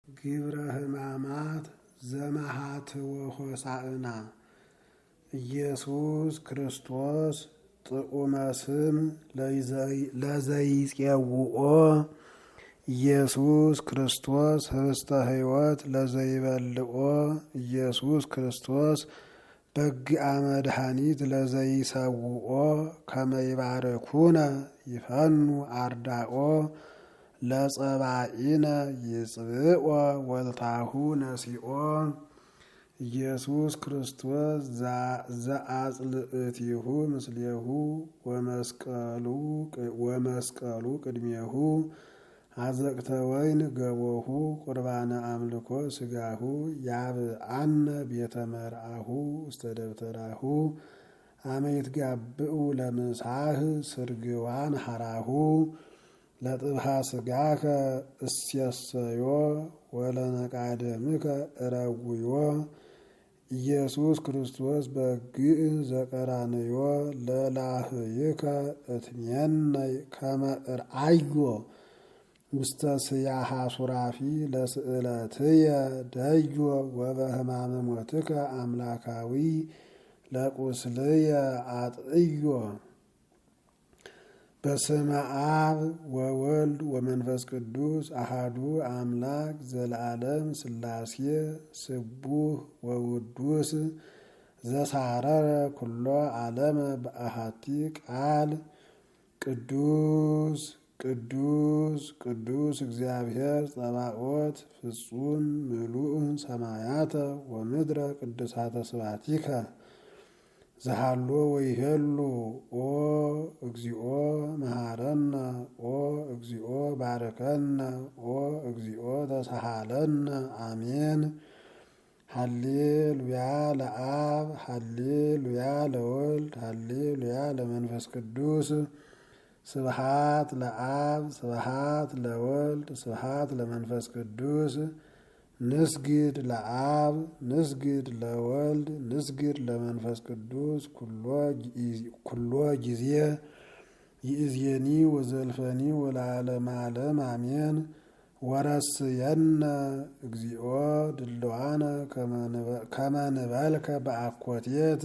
ግብረ ሕማማት ዘመሃትወ ሆሳዕና ኢየሱስ ክርስቶስ ጥዑመ ስም ለዘይጼውኦ ኢየሱስ ክርስቶስ ህብስተ ሕይወት ለዘይበልኦ ኢየሱስ ክርስቶስ በግአ መድኃኒት ለዘይሰውኦ ከመ ይባርኩነ ይፈኑ አርዳኦ ለጸባኢነ ይጽብኦ ወልታሁ ነሲኦ ኢየሱስ ክርስቶስ ዘአጽልእቲሁ ምስሌሁ ወመስቀሉ ቅድሜሁ አዘቅተ ወይን ገቦሁ ቁርባነ አምልኮ ስጋሁ ያብአነ ቤተ መርአሁ ውስተ ደብተራሁ አመ ይትጋብኡ ለምሳህ ስርግዋን ሐራሁ ለጥብሃ ስጋከ እስየሰዮ ወለነቃደምከ እረውዮ ኢየሱስ ክርስቶስ በግዕ ዘቀራንዮ ለላህይከ እትሜነይ ከመ እርአዮ ውስተ ስያሃ ሱራፊ ለስእለትየ ደዮ ወበህማመ ሞትከ አምላካዊ ለቁስልየ አጥእዮ። በስመ አብ ወወልድ ወመንፈስ ቅዱስ አሃዱ አምላክ ዘለዓለም ሥላሴ ስቡህ ወውዱስ ዘሳረረ ኩሎ ዓለመ በአሐቲ ቃል ቅዱስ ቅዱስ ቅዱስ እግዚአብሔር ጸባኦት ፍጹም ምሉእ ሰማያተ ወምድረ ቅዱሳተ ስብሐቲከ ዘሃሎ ወይሄሉ ኦ እግዚኦ መሃረነ ኦ እግዚኦ ባረከነ ኦ እግዚኦ ተሳሃለነ አሜን። ሃሌሉያ ለአብ ሃሌሉያ ለወልድ ሃሌሉያ ለመንፈስ ቅዱስ ስብሃት ለአብ ስብሃት ለወልድ ስብሃት ለመንፈስ ቅዱስ ንስግድ ለአብ ንስግድ ለወልድ ንስግድ ለመንፈስ ቅዱስ ኩሎ ጊዜ ይእዜኒ ወዘልፈኒ ወለዓለመ ዓለም አሜን። ወረስየነ እግዚኦ ድልዋነ ከመ ንበልከ በአኮቴት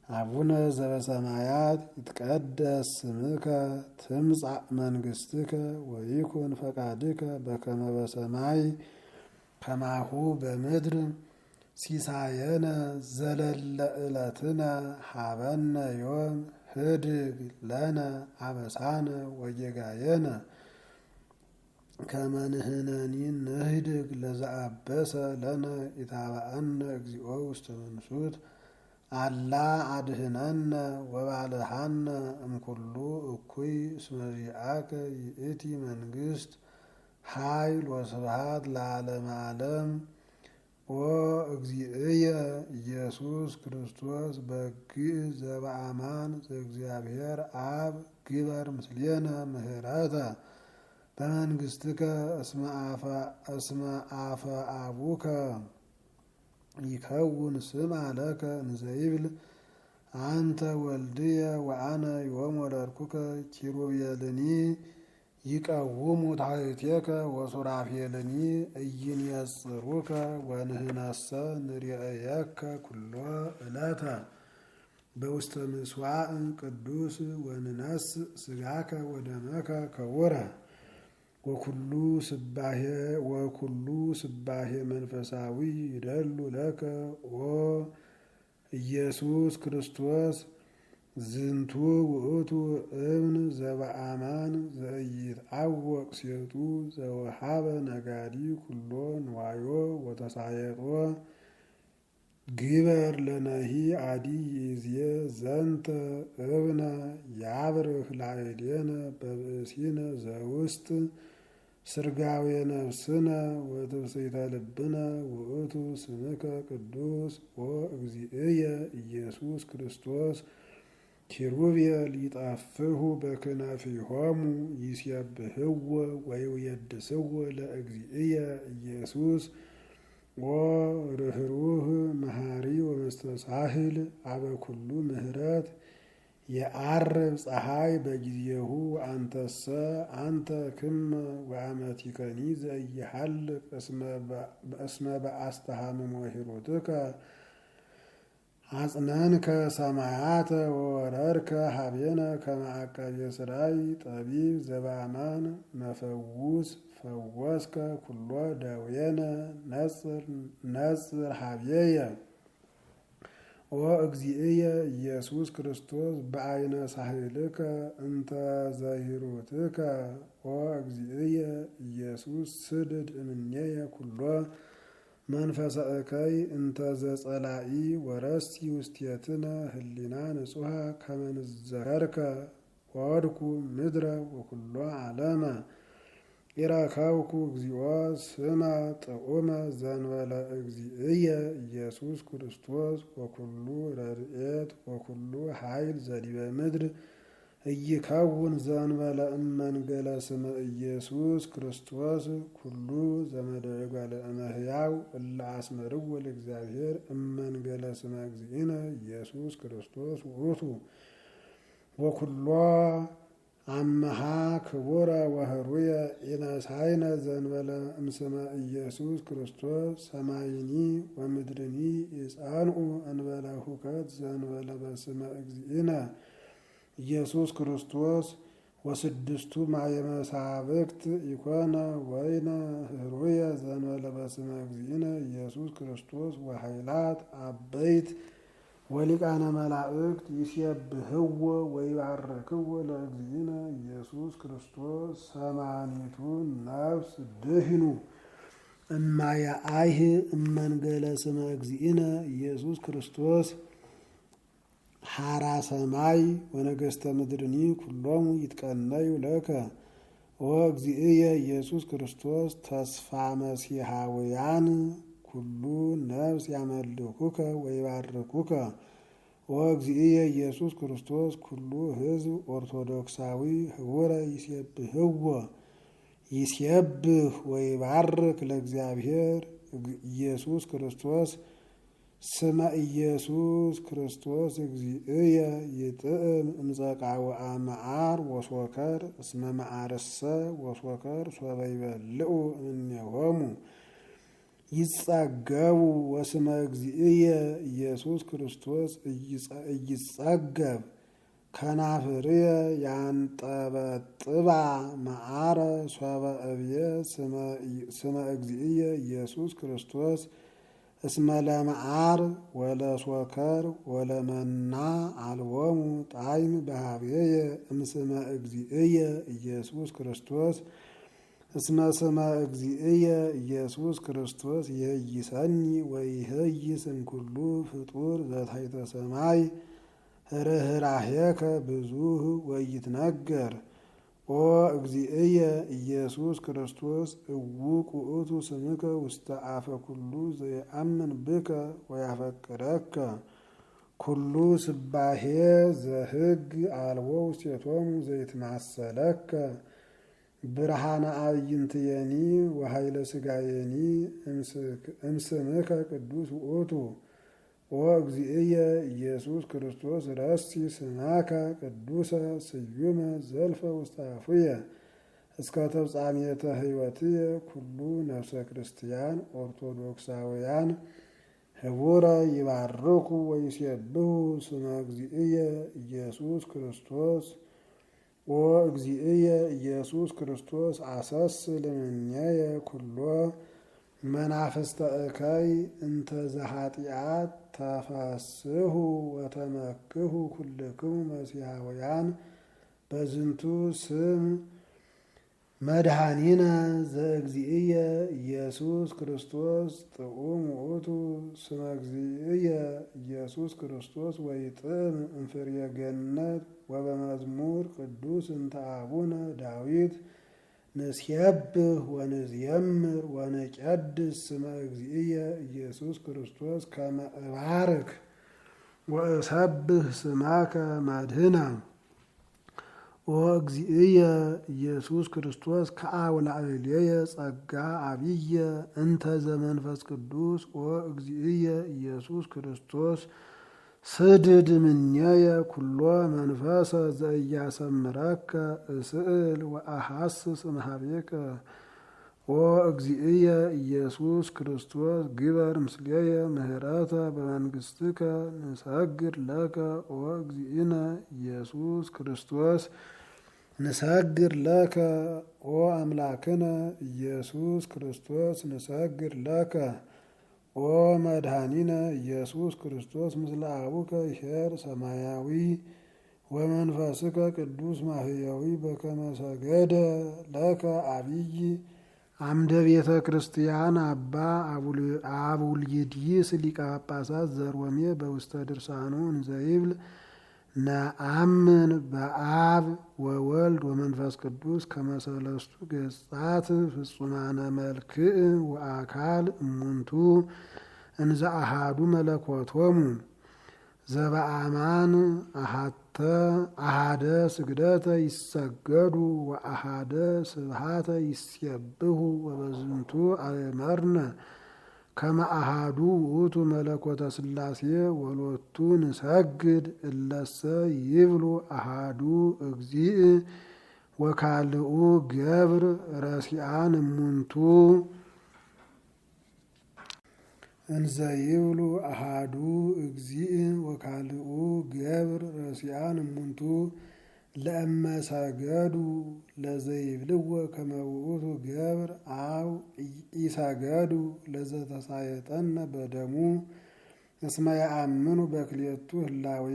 አቡነ ዘበሰማያት ይትቀደስ ስምከ ትምጻእ መንግሥትከ ወይኩን ፈቃድከ በከመ በሰማይ ከማሁ በምድር ሲሳየነ ዘለለ ዕለትነ ሀበነ ዮም ህድግ ለነ አበሳነ ወጌጋየነ ከመ ንሕነኒ ንህድግ ለዘአበሰ ለነ ኢታብአነ እግዚኦ ውስተ መንሱት አላ አድህነነ ወባልሐነ እምኩሉ እኩይ እስመ ዚአከ ይእቲ መንግሥት ኃይል ወስብሐት ለዓለመ ዓለም። ኦ እግዚእየ ኢየሱስ ክርስቶስ በግዕ ዘበአማን ዘእግዚአብሔር አብ ግበር ምስሌነ ምህረተ በመንግሥትከ እስመ አፈ አቡከ ይከውን ስም አለከ እንዘይብል አንተ ወልድየ ወአነ ዮም ወለድኩከ ኪሩቤልኒ ይቀውሙ ታሕቴከ ወሱራፌልኒ ኢይንየጽሩከ ወንሕነሰ ንርእየከ ኩሎ ዕለተ በውስተ ምሥዋዕ ቅዱስ ወንነስእ ሥጋከ ወደመከ ክቡረ ወኩሉ ስባሄ መንፈሳዊ ይደሉ ለከ ኦ ኢየሱስ ክርስቶስ ዝንቱ ውእቱ እብን ዘበአማን ዘኢይትዐወቅ ሴቱ ዘወሃበ ነጋዲ ኩሎ ንዋዮ ወተሳየጦ ግበር ለነሂ አዲ ይእዜ ዘንተ እብነ ያብርህ ላዕሌነ በብእሲነ ዘውስጥ ስርጋዌ ነፍስነ ወትብስይተ ልብነ ውእቱ ስምከ ቅዱስ ኦ እግዚእየ ኢየሱስ ክርስቶስ ኪሩቤል ይጣፍሁ በክነፊሆሙ ይሴብሕዎ ወይውየድስዎ ለእግዚእየ ኢየሱስ ወርኅሩህ መሐሪ ወመስተሳህል አበ ኩሉ ምሕረት የዐርብ ፀሐይ በጊዜሁ አንተሰ አንተ ክመ ወአመቲከኒ ዘኢይሐልቅ እስመ በአስተሃምሞ ሂሩትከ አጽነንከ ሰማያተ ወወረድከ ሀቤነ ከመ አቃቤ ሥራይ ጠቢብ ዘበአማን መፈውስ ፈወስከ ኩሎ ደዌነ ነጽር ሀቤየ ኦ እግዚእየ ኢየሱስ ክርስቶስ በዐይነ ሳህልከ እንተ ዘሂሩትከ ኦ እግዚእየ ኢየሱስ ስድድ እምኔየ ኩሎ መንፈሰ እከይ እንተ ዘጸላኢ ወረስቲ ውስቴትነ ህሊና ንጹሐ ከመ ንዘከርከ ወድኩ ምድረ ወኩሎ ዓለመ ኢረከብኩ እግዚኦ ስመ ጥዑመ ዘእንበለ እግዚእየ ኢየሱስ ክርስቶስ ወኩሉ ረድኤት ወኩሉ ኃይል ዘዲበ ምድር ኢይከውን ዘእንበለ እመንገለ ስመ ኢየሱስ ክርስቶስ ኩሉ ዘመደጓለ እመሕያው እለ አስመርዎ ለእግዚአብሔር እመንገለ ስመ እግዚእነ ኢየሱስ ክርስቶስ ውእቱ ወኩሎ አመሃ ክቡረ ወህሩየ ኢነሳይነ ዘእንበለ እምስመ ኢየሱስ ክርስቶስ ሰማይኒ ወምድርኒ ይጻንዑ እንበለ ሁከት ዘእንበለ በስመ እግዚእነ ኢየሱስ ክርስቶስ ወስድስቱ ማየመሳብክት ኢኮነ ወይነ ህሩየ ዘእንበለ በስመ እግዚእነ ኢየሱስ ክርስቶስ ወኃይላት አበይት ወሊቃነ መላእክት ይሴብሕዎ ወይባርክዎ ለእግዚእነ ኢየሱስ ክርስቶስ ሰማኒቱ ነፍስ ድህኑ እማያአይህ እመንገለ ስመ እግዚእነ ኢየሱስ ክርስቶስ ሐራ ሰማይ ወነገሥተ ምድርኒ ኩሎሙ ይትቀነዩ ለከ ኦ እግዚእየ ኢየሱስ ክርስቶስ ተስፋ መሲሐውያን ኩሉ ነፍስ ያመልኩከ ወይባርኩከ ኦ እግዚእየ ኢየሱስ ክርስቶስ ኩሉ ሕዝብ ኦርቶዶክሳዊ ህቡረ ይሴብህ ወይባርክ ለእግዚአብሔር ኢየሱስ ክርስቶስ ስመ ኢየሱስ ክርስቶስ እግዚእየ ይጥዕም እምዘቃወአ መዓር ወሶከር እስመ መዓርሰ ወሶከር ሶበ ይበልዑ እምኔሆሙ ይጸገቡ ወስመ እግዚእየ ኢየሱስ ክርስቶስ እይጸገብ ከናፍርየ ያንጠበጥባ መዓረ ሶበ እብየ ስመ እግዚእየ ኢየሱስ ክርስቶስ እስመ ለመዓር ወለሶከር ወለመና አልቦሙ ጣዕም በኀቤየ እምስመ እግዚእየ ኢየሱስ ክርስቶስ እስመ ስመ እግዚእየ ኢየሱስ ክርስቶስ ይህይሰኒ ወይህይስ እምኩሉ ፍጡር ዘታሕተ ሰማይ ርኅራኄከ ብዙኅ ወይትነገር ኦ እግዚእየ ኢየሱስ ክርስቶስ እውቅ ውእቱ ስምከ ውስተ አፈ ኩሉ ዘየአምን ብከ ወያፈቅረከ ኩሉ ስባሄ ዘሕግ አልቦ ውስቴቶሙ ዘይትማሰለከ ብርሃነ አዕይንትየኒ ወኃይለ ሥጋየኒ እምስምከ ቅዱስ ውእቱ ኦ እግዚእየ ኢየሱስ ክርስቶስ ረሲ ስማከ ቅዱሰ ስዩመ ዘልፈ ውስተ አፉየ እስከ ተፍጻሜተ ሕይወትየ ኩሉ ነፍሰ ክርስቲያን ኦርቶዶክሳውያን ህቡረ ይባርኩ ወይሴብሑ ስመ እግዚእየ ኢየሱስ ክርስቶስ ኦ እግዚእየ ኢየሱስ ክርስቶስ አሰስል እምኔየ ኩሎ መናፍስተ እከይ እንተ ዘኃጢአት ተፈስሑ ወተመክሑ ኩልክሙ መሲሐውያን በዝንቱ ስም መድኃኒነ ዘእግዚእየ ኢየሱስ ክርስቶስ ጥዑም ውእቱ ስመ እግዚእየ ኢየሱስ ክርስቶስ ወይጥዕም እምፍሬ ገነት ወበመዝሙር ቅዱስ እንተ አቡነ ዳዊት ንሴብሕ ወንዝየምር ወንቀድስ ስመ እግዚእየ ኢየሱስ ክርስቶስ ከመ እባርክ ወእሰብህ ስማከ መድህነ ወእግዚእየ ኢየሱስ ክርስቶስ ከአውላዕሌየ ጸጋ አብየ እንተ ዘመንፈስ ቅዱስ ወእግዚእየ ኢየሱስ ክርስቶስ ስድድ ምኔየ ኩሎ መንፈሰ ዘኢያሰምረከ እስእል ወአሐስስ እምኀቤከ ወእግዚእየ ኢየሱስ ክርስቶስ ግበር ምስሌየ ምህረተ በመንግሥትከ ንሰግድ ለከ ወእግዚእነ ኢየሱስ ክርስቶስ ንሰግድ ለከ ወአምላክነ ኢየሱስ ክርስቶስ ንሰግድ ለከ ወመድኃኒነ ኢየሱስ ክርስቶስ ምስለ አቡከ ኄር ሰማያዊ ወመንፈስከ ቅዱስ ማህያዊ በከመ ሰገደ ለከ አብይ አምደ ቤተ ክርስቲያን አባ አቡልይድይስ ሊቀ ጳጳሳት ዘሮሜ በውስተ ድርሳኑ እንዘይብል ነአምን በአብ ወወልድ ወመንፈስ ቅዱስ ከመሰለስቱ ገጻት ፍጹማነ መልክዕ ወአካል እሙንቱ እንዘ አሃዱ መለኮቶሙ ዘበአማን አሃደ ስግደተ ይሰገዱ ወአሃደ ስብሃተ ይስየብሁ ወበዝንቱ አእመርነ ከመ አሃዱ ውእቱ መለኮተ ሥላሴ ወሎቱ ንሰግድ እለሰ ይብሉ አሃዱ እግዚእ ወካልኡ ገብር ረሲአን እሙንቱ እንዘ ይብሉ አሃዱ እግዚእ ወካልኡ ገብር ረሲአን እሙንቱ ለእመ ሰገዱ ለዘይብልዎ ከመ ውእቱ ገብር አው ኢሰገዱ ለዘተሳየጠነ በደሙ እስመ ያአምኑ በክልኤቱ ህላዌ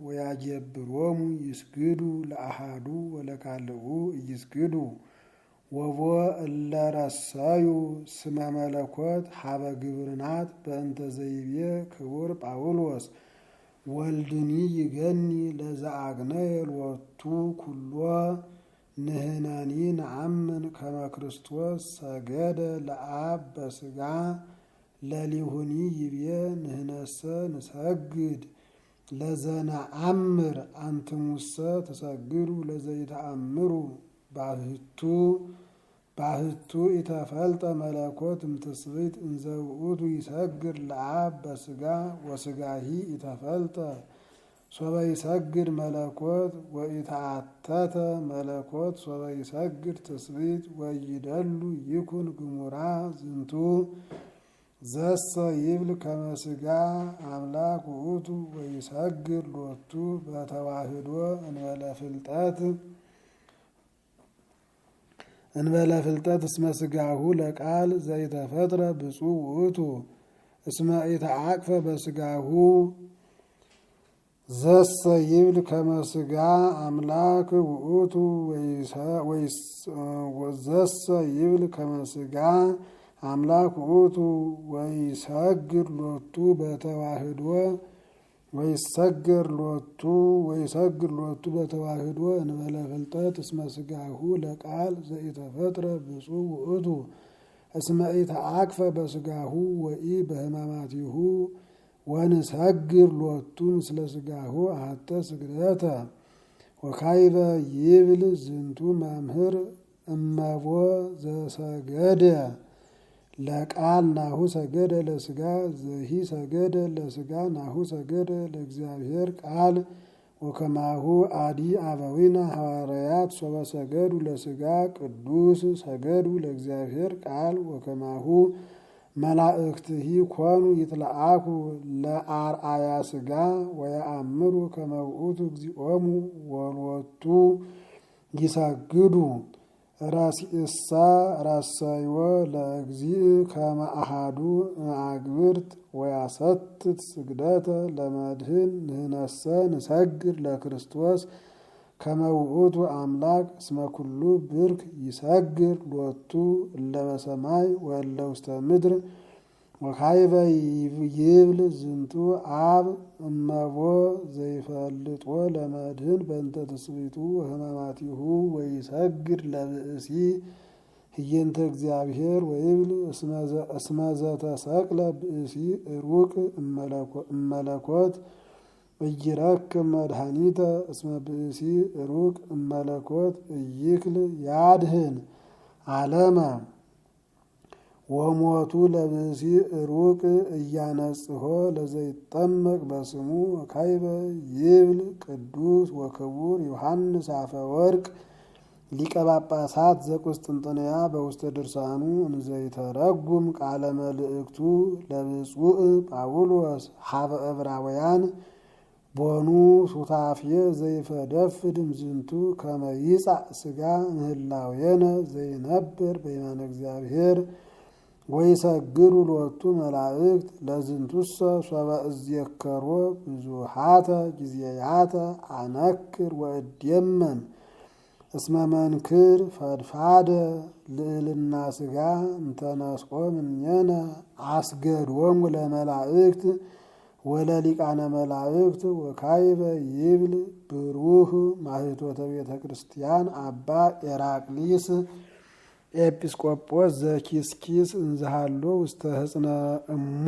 ወያጀብሮሙ ይስግዱ ለአሃዱ ወለካልኡ ኢይስግዱ ወቦ እለ ረሰዩ ስመ መለኮት ሀበ ግብርናት በእንተ ዘይቤ ክቡር ጳውሎስ ወልድኒ ይገኒ ለዘአግነየ ሎቱ ኩሎ ንሕነኒ ነአምን ከመ ክርስቶስ ሰገደ ለአብ በሥጋ ለሊሁኒ ይቤ ንሕነሰ ንሰግድ ለዘነአምር አንትሙሰ ትሰግዱ ለዘይተአምሩ ባህቱ ኢተፈልጠ መለኮት እምትስብእት እንዘ ውእቱ ይሰግድ ለአብ በሥጋ ወሥጋሂ ኢተፈልጠ ሶበ ይሰግድ መለኮት ወኢተአተተ መለኮት ሶበ ይሰግድ ትስብእት ወይደሉ ይኩን ግሙራ ዝንቱ ዘሰ ይብል ከመ ሥጋ አምላክ ውእቱ ወይሰግድ ሎቱ በተዋህዶ እንበለ ፍልጠት እስመ ሥጋሁ ለቃል ዘይተፈጥረ ብፁዕ ውእቱ እስመ ኢተአቅፈ በሥጋሁ ዘሰ ይብል ከመ ሥጋ አምላክ ውእቱ ዘሰ ይብል ከመ ሥጋ አምላክ ውእቱ ወይሰግድ ሎቱ በተዋህዶ ወይሰግድ ሎቱ በተዋህዶ እንበለ ፍልጠት እስመ ሥጋሁ ለቃል ዘኢተፈጥረ ብፁዕ ውእቱ እስመ ኢተአቅፈ በሥጋሁ ወኢ በሕማማቲሁ ወንሰግድ ሎቱ ምስለ ሥጋሁ አሐተ ስግደተ ወካይበ ይብል ዝንቱ መምህር እመቦ ዘሰገደ ለቃል ናሁ ሰገደ ለሥጋ ዘሂ ሰገደ ለሥጋ ናሁ ሰገደ ለእግዚአብሔር ቃል ወከማሁ አዲ አበዊነ ሐዋርያት ሶበ ሰገዱ ለሥጋ ቅዱስ ሰገዱ ለእግዚአብሔር ቃል ወከማሁ መላእክትሂ ኮኑ ይትለአኩ ለአርአያ ሥጋ ወየአምሩ ከመ ውእቱ እግዚኦሙ ወሎቱ ይሰግዱ ራሲእሳ ራሳይወ ለእግዚእ ከመ አሐዱ አግብርት ወያሰትት ስግደተ ለመድህን ንሕነሰ ንሰግድ ለክርስቶስ ከመ ውእቱ አምላክ እስመ ኩሉ ብርክ ይሰግድ ሎቱ እለ በሰማይ ወእለ ውስተ ምድር ወካይበ ይብል ዝንቱ አብ እመቦ ዘይፈልጦ ለመድህን በእንተ ትስብእቱ ወሕማማቲሁ ወይሰግድ ለብእሲ ህየንተ እግዚአብሔር ወይብል እስመ ዘተሰቅለ ብእሲ ሩቅ እመለኮት እይረክብ መድኃኒተ እስመ ብእሲ ሩቅ እመለኮት እይክል ያድህን ዓለመ ወሞቱ ለብእሲ ሩቅ እያነጽሖ ለዘይጠመቅ በስሙ ካይበ ይብል ቅዱስ ወክቡር ዮሐንስ አፈወርቅ ሊቀ ጳጳሳት ዘቁስጥንጥንያ በውስተ ድርሳኑ እንዘይተረጉም ቃለ መልእክቱ ለብፁዕ ጳውሎስ ሀበ ዕብራውያን ቦኑ ሱታፌ ዘይፈደፍድ እምዝንቱ ከመ ይጻእ ሥጋ ምህላዌነ ዘይነብር በየማነ እግዚአብሔር ወይሰግዱ ሎቱ መላእክት ለዝንቱሰ ሶበ እዝየከሮ ብዙሃተ ጊዜያተ አነክር ወእድየመም እስመ መንክር ፈድፋደ ልዕልና ሥጋ እንተነስቆ እምኔነ አስገዶሙ ለመላእክት ወለሊቃነ መላእክት ወካይበ ይብል ብሩህ ማህቶተ ቤተ ክርስቲያን አባ ኤራቅሊስ ኤጲስቆጶስ ዘኪስኪስ እንዝሃሎ ውስተ ህጽነ እሙ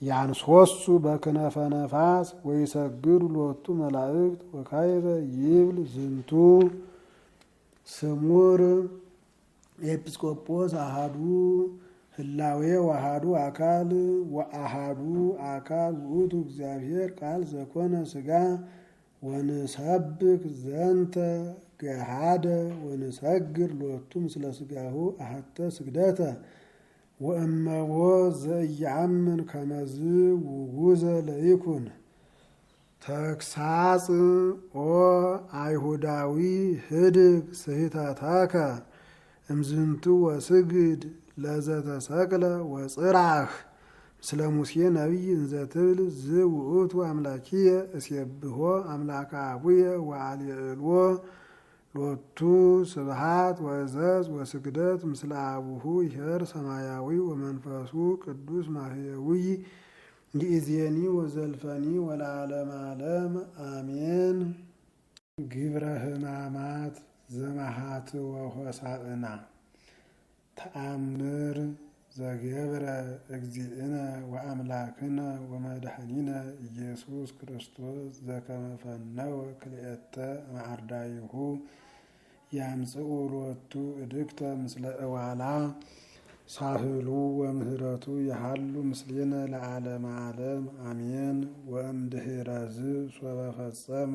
ያንሶሱ በክነፈ ነፋስ ወይሰግዱ ሎቱ መላእክት ወካይበ ይብል ዝንቱ ስሙር ኤጲስቆጶስ አሃዱ ህላዌ ወአሃዱ አካል ወአሃዱ አካል ውእቱ እግዚአብሔር ቃል ዘኮነ ሥጋ ወንሰብክ ዘንተ ገሃደ ወንሰግድ ሎቱ ምስለ ሥጋሁ አሐተ ስግደተ ወእመዎ ዘኢየአምን ከመዝ ውጉዘ ለይኩን ተግሳጽ ኦ አይሁዳዊ ህድግ ስሕተተከ እምዝንቱ ወስግድ ለዘተሰቅለ ወጽራህ ምስለ ሙሴ ነቢይ እንዘትብል ዝውእቱ አምላኪየ እስየብሖ አምላከ አቡየ ወአልየዕልዎ ሎቱ ስብሃት ወእዘዝ ወስግደት ምስለ አቡሁ ይሄር ሰማያዊ ወመንፈሱ ቅዱስ ማህየዊ ይእዜኒ ወዘልፈኒ ወለዓለመ ዓለም አሜን። ግብረ ሕማማት ዘመሃት ወሆሳዕና ተአምር ዘገብረ እግዚእነ ወአምላክነ ወመድኃኒነ ኢየሱስ ክርስቶስ ዘከመ ፈነወ ክልኤተ ማዕርዳይሁ ያምጽኡ ሎቱ እድግተ ምስለ እዋላ ሳህሉ ወምህረቱ ያሃሉ ምስሌነ ለዓለመ ዓለም አሜን። ወእምድኅረዝ ሶበ ፈጸመ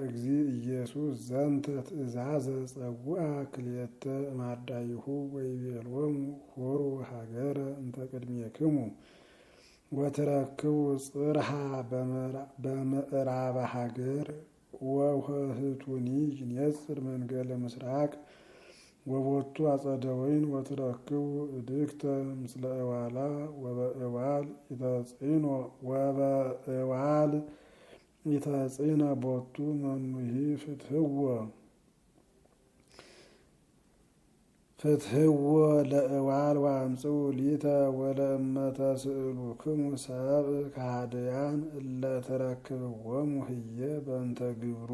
እግዚእ ኢየሱስ ዘንተ ትእዛዘ ጸውዐ ክልኤተ እማርዳይሁ ወይቤሎሙ ሆሩ ሀገረ እንተ ቅድሜክሙ ወትረክቡ ጽርሐ በምዕራበ ሀገር ወውህቱኒ ይኔጽር መንገለ ምስራቅ ወቦቱ አጸደ ወይን ወትረክቡ እድግተ ምስለ እዋላ ወበእዋል ይተጽእነ ቦቱ መኑሂ ፍትሕዎ ለእዋል ወአምጽኡ ሊተ ወለእመተ ስእሉክሙ ሰብእ ከሃድያን እለ ተረክብዎሙ ህየ በእንተ ግብሩ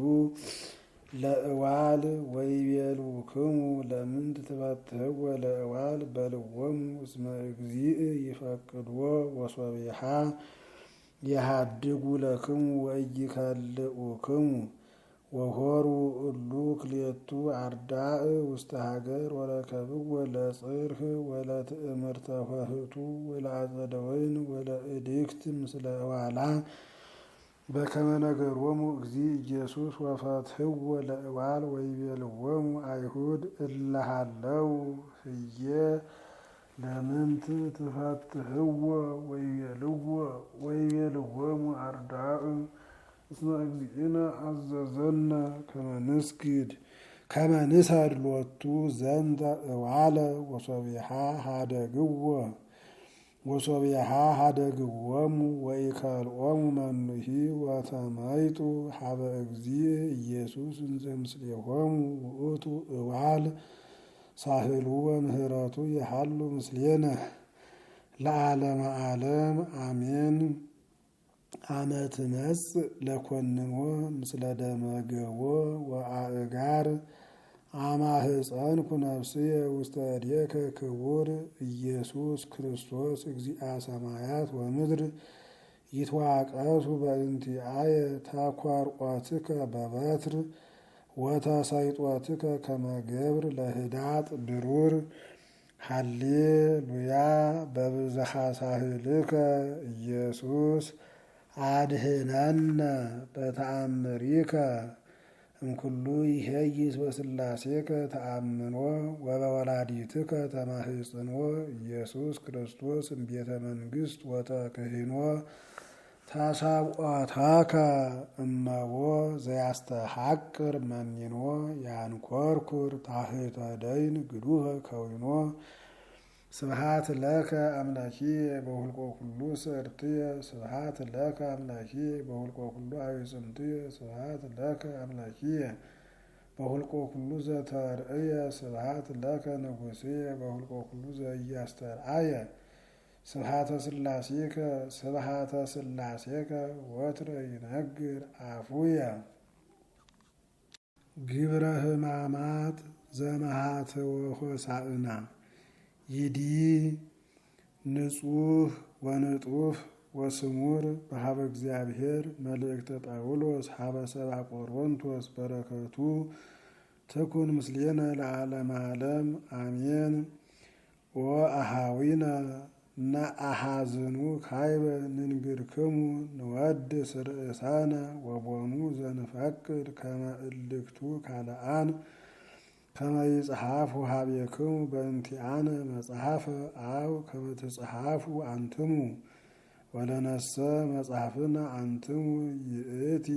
ለእዋል ወይቤሉክሙ ለምንት ትፈትሕዎ ለእዋል በልዎሙ እስመ እግዚእ ይፈቅድዎ ወሶቢሃ የሃድጉ ለክሙ ወኢይከልኡክሙ ወሆሩ እሉ ክልኤቱ አርዳእ ውስተ ሀገር ወረከብዎ ለጽርህ ወለትእምርተ ኆኅቱ ወለአጸደ ወይን ወለእድግት ምስለ እዋላ በከመ ነገሮሙ እግዚእ ኢየሱስ ወፈትሕዎ ለእዋል ወይቤልዎሙ አይሁድ እለ ሀለው ህዬ ለምንት ትፈትሕዎ ወይቤልዎሙ አርዳእ እስመ እግዚእነ አዘዘነ ከመ ንሰድ ሎቱ ዘንተ እዋለ ወሶቢሃ ሀደግዎሙ ወኢከልኦሙ መኑሂ ወተመይጡ ሀበ እግዚእ ኢየሱስ እንዘ ምስሌሆሙ ውእቱ እዋል ሳህሉ ወምህረቱ የሃሉ ምስሌነ ለዓለመ ዓለም አሜን። አመት መጽእ ለኮንኖ ምስለ ደመገቦ ወአእጋር አማህፀንኩ ነፍስየ ውስተ እዴከ ክቡር ኢየሱስ ክርስቶስ እግዚአ ሰማያት ወምድር ይትዋቀሱ በእንቲአየ ተኰርዖትከ በበትር ወተሰይጦትከ ከመ ገብር ለህዳጥ ብሩር ሃሌሉያ በብዝኃ ሳህልከ ኢየሱስ አድኅነነ በተአምሪከ እምኩሉ ይሄይስ በሥላሴከ ተአምኖ ወበወላዲትከ ተማህጽኖ ኢየሱስ ክርስቶስ እምቤተ መንግሥት ወተክህኖ ተሰብዖተከ እመቦ ዘያስተሐቅር መኒኖ ያንኰርኵር ታሕተ ደይን ግዱፈ ከዊኖ ስብሐት ለከ አምላኪየ በሁልቆ ኩሉ ስእርትየ ስብሐት ለከ አምላኪየ በሁልቆ ኩሉ አዕጽምትየ ስብሐት ለከ አምላኪየ በሁልቆ ኩሉ ዘተርእየ ስብሐት ለከ ንጉሥየ በሁልቆ ኩሉ ዘኢያስተርአየ ስብሐተ ሥላሴከ ወትረ ይነግር አፉየ ግብረ ሕማማት ዘመሃትወ ሆሳዕና ይዲ ንጹሕ ወንጡፍ ወስሙር በሀበ እግዚአብሔር መልእክተ ጳውሎስ ሀበ ሰብአ ቆሮንቶስ በረከቱ ትኩን ምስሌነ ለዓለመ ዓለም አሜን። ወአኀዊነ ነአኀዝኑ ካይበ ንንግርክሙ ንወድስ ርእሳነ ወቦኑ ዘንፈቅድ ከመ እልክቱ ካልአን ከመ ይጽሐፉ ሀቤክሙ በእንቲአነ መጽሐፈ አው ከመ ትጽሐፉ አንትሙ ወለነሰ መጽሐፍነ አንትሙ ይእቲ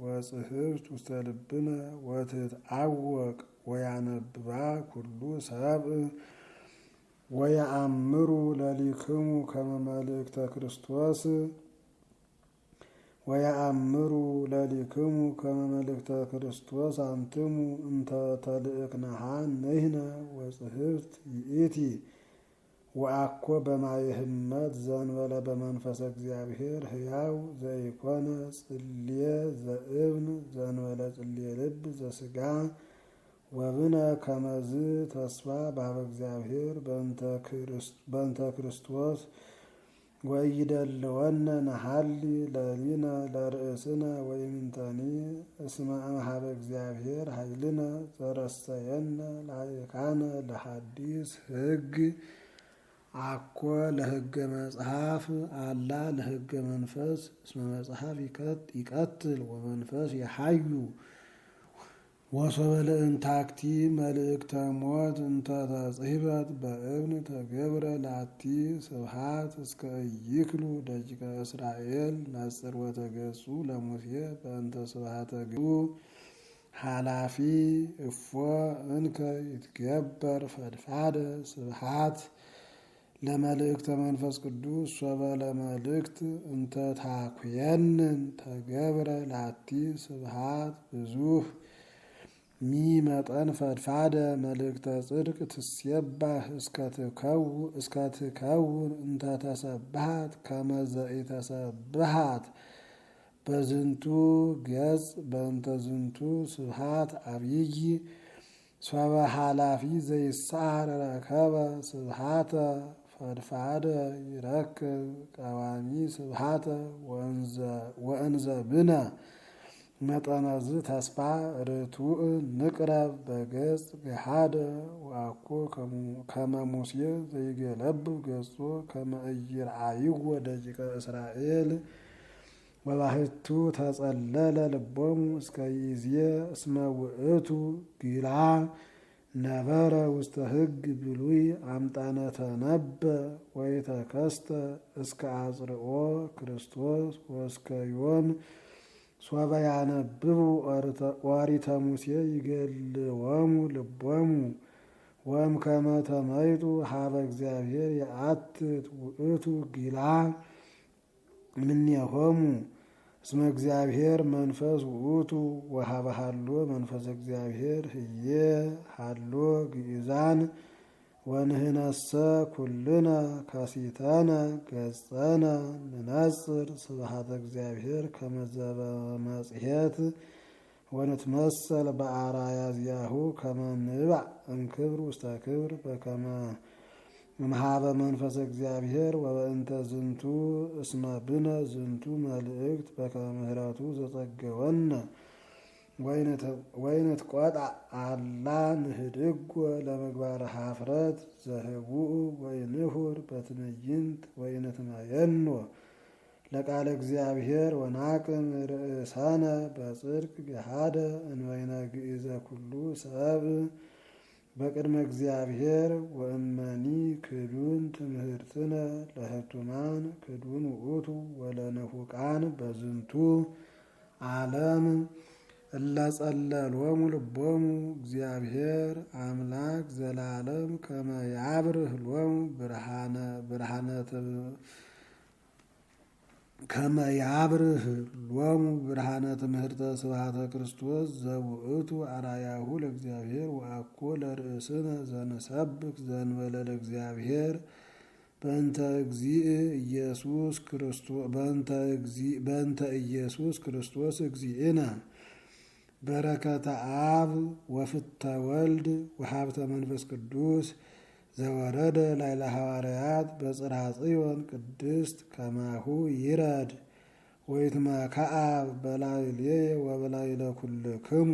ወጽሕፍት ውስተ ልብነ ወትትዐወቅ ወያነብባ ኩሉ ሰብእ ወየአምሩ ለሊክሙ ከመ መልእክተ ክርስቶስ ወየአምሩ ለሊክሙ ከመ መልእክተ ክርስቶስ አንትሙ እንተ ተልእክነሃ ንሕነ ወጽሕፍት ይእቲ ወአኮ በማየ ህመት ዘእንበለ በመንፈሰ እግዚአብሔር ሕያው ዘኢኮነ ጽልየ ዘእብን ዘእንበለ ጽልየ ልብ ዘሥጋ ወብነ ከመዝ ተስፋ በኀበ እግዚአብሔር በእንተ ክርስቶስ ወኢይደልወነ ነሐሊ ለሊነ ለርእስነ ወኢምንተኒ እስመ እምኀበ እግዚአብሔር ኃይልነ ዘረሰየነ ላዕካነ ለሐዲስ ሕግ አኮ ለሕገ መጽሐፍ አላ ለሕገ መንፈስ እስመ መጽሐፍ ይቀትል ወመንፈስ የሐዩ ወሶበ ለእንታክቲ መልእክተ ሞት እንተ ተጽሕፈት በእብን ተገብረ ላቲ ስብሐት እስከ ኢይክሉ ደቂቀ እስራኤል ነጽርወተ ገጹ ለሙሴ በእንተ ስብሐተ ገጹ ኃላፊ እፎ እንከ ይትገበር ፈድፋደ ስብሐት ለመልእክተ መንፈስ ቅዱስ ሶበ ለመልእክት እንተ ታኩየንን ተገብረ ላቲ ስብሐት ብዙህ ሚመጠን ፈድፋደ መልእክተ ጽድቅ ትሴባህ እስከ ትከውን እንተ ተሰብሐት ከመ ዘኢተሰብሐት በዝንቱ ገጽ በእንተ ዝንቱ ስብሐት አብይ ሶበ ኃላፊ ዘይሳር ረከበ ስብሐተ ፈድፋደ ይረክብ ቀዋሚ ስብሐተ ወእንዘ ብነ መጠነዝ ተስፋ ርቱዕ ንቅረብ በገጽ ገሃደ ወአኮ ከመ ሙሴ ዘይገለብብ ገጾ ከመ ኢይርአይዎ ደቂቀ እስራኤል ወባሕቱ ተጸለለ ልቦሙ እስከ ይእዜ እስመ ውእቱ ግላ ነበረ ውስተ ሕግ ብሉይ አምጣነ ተነበ ወይተከስተ እስከ አጽርኦ ክርስቶስ ወእስከ ዮም ሶበ ያነብቡ ኦሪተ ሙሴ ይገልወሙ ልቦሙ ወእምከመ ተመይጡ ሀበ እግዚአብሔር የአትት ውእቱ ግላ እምኔሆሙ እስመ እግዚአብሔር መንፈስ ውእቱ ወሀበ ሀሎ መንፈሰ እግዚአብሔር ህዬ ሀሎ ግእዛን ወንህነሰ ኩልነ ከሲተነ ገጸነ ንነጽር ስብሐተ እግዚአብሔር ከመ ዘበመጽሔት ወንትመሰል በአርአያ ዚአሁ ከመ ንባዕ እምክብር ውስተ ክብር በከመ እምኀበ መንፈሰ እግዚአብሔር ወበእንተ ዝንቱ እስመ ብነ ዝንቱ መልእክት በከመ ምሕረቱ ዘጸገወነ ወይንትቆጣ አላ ንህድጎ ለምግባረ ኀፍረት ዘህቡእ ወይንሁር በትዕይንት ወይንትመየኖ ለቃለ እግዚአብሔር ወናቅም ርእሰነ በጽድቅ ገሃደ እንበይነ ግእዘ ኩሉ ሰብእ በቅድመ እግዚአብሔር ወእመኒ ክዱን ትምህርትነ ለህቱማን ክዱን ውእቱ ወለንፉቃን በዝንቱ ዓለም እለጸለሎሙ ልቦሙ እግዚአብሔር አምላክ ዘላለም ከመ ያብርህ ሎሙ ብርሃነ ትምህርተ ስብሐተ ክርስቶስ ዘውእቱ አርአያሁ ለእግዚአብሔር ወአኮ ለርእስነ ዘንሰብክ ዘእንበለ ለእግዚአብሔር በእንተ ኢየሱስ ክርስቶስ እግዚእነ በረከተ አብ ወፍተ ወልድ ወሀብተ መንፈስ ቅዱስ ዘወረደ ላዕለ ሐዋርያት በጽርሐ ጽዮን ቅድስት ከማሁ ይረድ ወይትመከዓብ በላዕሌየ ወበላዕለ ኩልክሙ።